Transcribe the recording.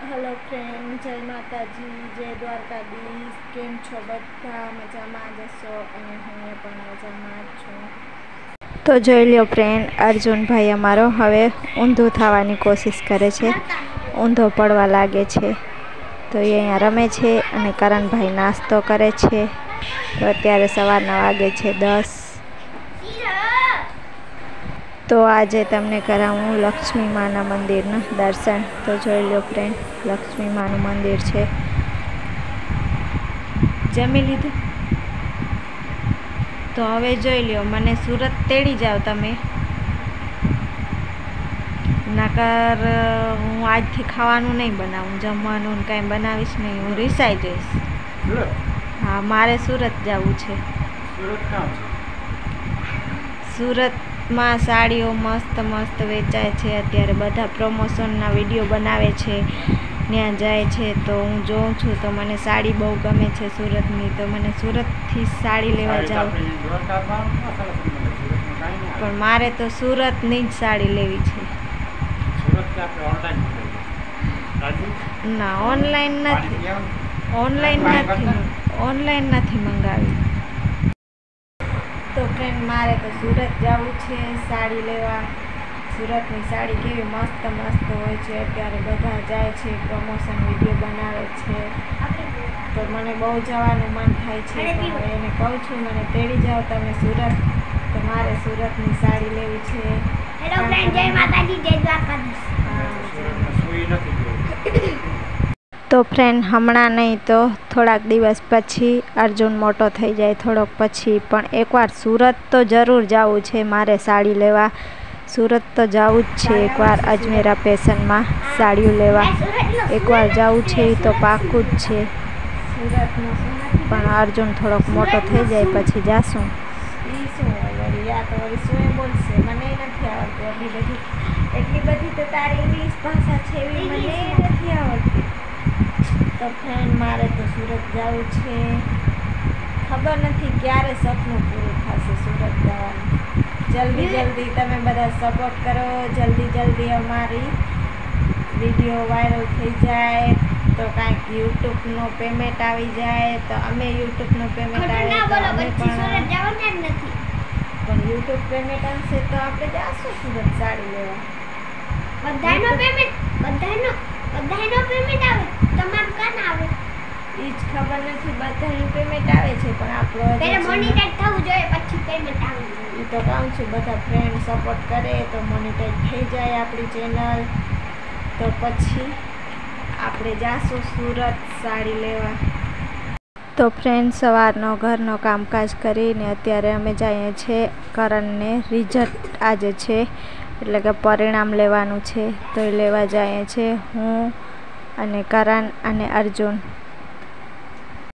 Hello friend, जय माताजी, जय द्वारकाधीश। केम छो बधा? मजामां ज हशो अने हुं पण मजामां ज छुं। तो જોઈ લ્યો ફ્રેન્ડ, અર્જુનભાઈ અમારો હવે ઊંધો થવાની કોશિશ કરે છે, ઊંધો પડવા લાગે છે। તો એ અહીંયા રમે છે અને કરણભાઈ નાસ્તો કરે છે। તો અત્યારે સવારના વાગે છે 10। તો આજે તમને કરાવું લક્ષ્મી માના મંદિરના દર્શન। તો જોઈ લો ફ્રેન્ડ, લક્ષ્મી માનું મંદિર છે। જમી લીધું? તો હવે જોઈ લ્યો, મને સુરત તેડી જાઓ તમે, નકર હું આજથી ખાવાનું નહીં બનાવું, જમવાનું કાંઈ બનાવીશ નહીં, હું રીસાઈ જઈશ। હા, મારે સુરત જવું છે। સુરતમાં સાડીઓ મસ્ત મસ્ત વેચાય છે, અત્યારે બધા પ્રમોશનના વિડીયો બનાવે છે, ત્યાં જાય છે। તો હું જોઉં છું તો મને સાડી બહુ ગમે છે સુરતની, તો મને સુરતથી સાડી લેવા જાઉં, પણ મારે તો સુરતની જ સાડી લેવી છે। ના, ઓનલાઈન નથી મંગાવી। તો ફ્રેન્ડ, મારે તો સુરત જવું છે સાડી લેવા। સુરતની સાડી કેવી મસ્ત મસ્ત હોય છે, અત્યારે બધા જાય છે, પ્રમોશન વિડીયો બનાવે છે, તો મને બહુ જવાનું મન થાય છે। પણ એને કહું છું મને તેડી જાઓ તમે સુરત, તો મારે સુરતની સાડી લેવી છે। હેલો ફ્રેન્ડ, જય માતાજી, જય દ્વારકાધીશ। તો ફ્રેન્ડ, હમણાં નહીં તો થોડાક દિવસ પછી, અર્જુન મોટો થઈ જાય થોડોક પછી, પણ એકવાર સુરત તો જરૂર જવું છે મારે સાડી લેવા। સુરત તો જવું જ છે એકવાર, અજમેરા ફેશનમાં સાડીઓ લેવા એકવાર જવું છે, એ તો પાક્કું જ છે। પણ અર્જુન થોડોક મોટો થઈ જાય પછી જાશું। એટલી બધી તો તારી ઇંગ્લિશ ભાષા છે એવી મને નથી આવડતી। તો ફ્રેન્ડ, મારે તો સુરત જવું છે, ખબર નથી ક્યારે સપનું પૂરું થશે સુરત જવાનું। જલ્દી જલ્દી તમે બધા સપોર્ટ કરો, જલ્દી જલ્દી અમારી વિડીયો વાયરલ થઈ જાય, તો કાંઈક યુટ્યુબનો પેમેન્ટ આવી જાય, તો અમે યુટ્યુબનું પેમેન્ટ આવે તો અમે પણ યુટ્યુબ પેમેન્ટ આવશે તો આપણે જાશું સુરત સાડી લેવા। બધાનો પેમેન્ટ આવે, તમારું કાન આવે ઈ જ ખબર નથી, બધાનું પેમેન્ટ આવે છે પણ આપણો પહેલા મોનેટાઈઝ થવું જોઈએ પછી પેમેન્ટ આવે। ઈ તો કહું છું, બધા ફ્રેન્ડ સપોર્ટ કરે તો મોનેટાઈઝ થઈ જાય આપણી ચેનલ, તો પછી આપણે જાશું સુરત સાડી લેવા। તો ફ્રેન્ડ, સવારનો ઘરનો કામકાજ કરીને અત્યારે અમે જઈએ છીએ કરણને રિઝલ્ટ આજે છે, એટલે કે પરિણામ લેવાનું છે, તો એ લેવા જઈએ છીએ હું અને કરણ અને અર્જુન।